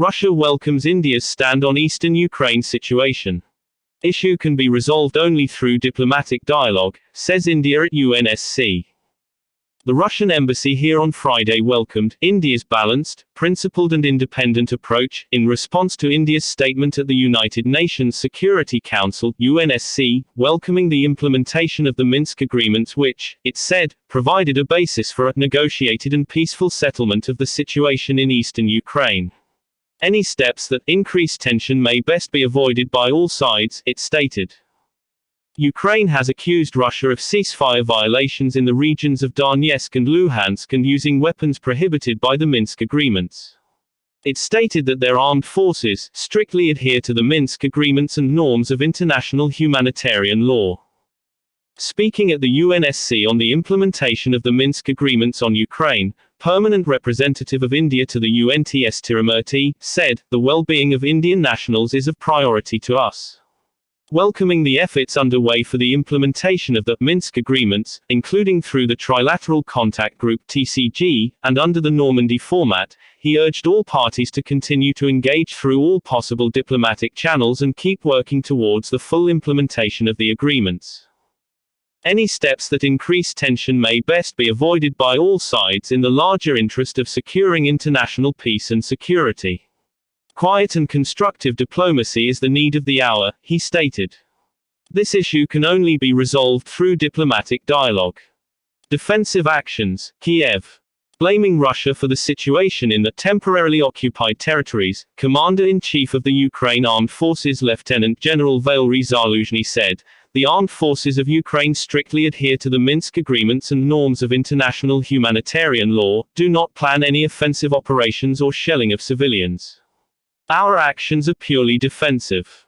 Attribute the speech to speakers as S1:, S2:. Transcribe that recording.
S1: Russia welcomes India's stand on eastern Ukraine situation. Issue can be resolved only through diplomatic dialogue, says India at UNSC. The Russian embassy here on Friday welcomed India's balanced, principled and independent approach, in response to India's statement at the United Nations Security Council, UNSC, welcoming the implementation of the Minsk agreements which, it said, provided a basis for a negotiated and peaceful settlement of the situation in eastern Ukraine. Any steps that increase tension may best be avoided by all sides, it stated. Ukraine has accused Russia of ceasefire violations in the regions of Donetsk and Luhansk and using weapons prohibited by the Minsk agreements. It stated that their armed forces strictly adhere to the Minsk agreements and norms of international humanitarian law. Speaking at the UNSC on the implementation of the Minsk agreements on Ukraine, Permanent Representative of India to the UNSC Tirumurti said, "The well-being of Indian nationals is of priority to us." Welcoming the efforts underway for the implementation of the Minsk agreements, including through the Trilateral Contact Group (TCG), and under the Normandy format, he urged all parties to continue to engage through all possible diplomatic channels and keep working towards the full implementation of the agreements. Any steps that increase tension may best be avoided by all sides in the larger interest of securing international peace and security. Quiet and constructive diplomacy is the need of the hour, he stated. This issue can only be resolved through diplomatic dialogue. Defensive actions, Kiev. Blaming Russia for the situation in the temporarily occupied territories, Commander-in-Chief of the Ukraine Armed Forces Lieutenant General Valery Zaluzhny said, "The armed forces of Ukraine strictly adhere to the Minsk agreements and norms of international humanitarian law, do not plan any offensive operations or shelling of civilians. Our actions are purely defensive."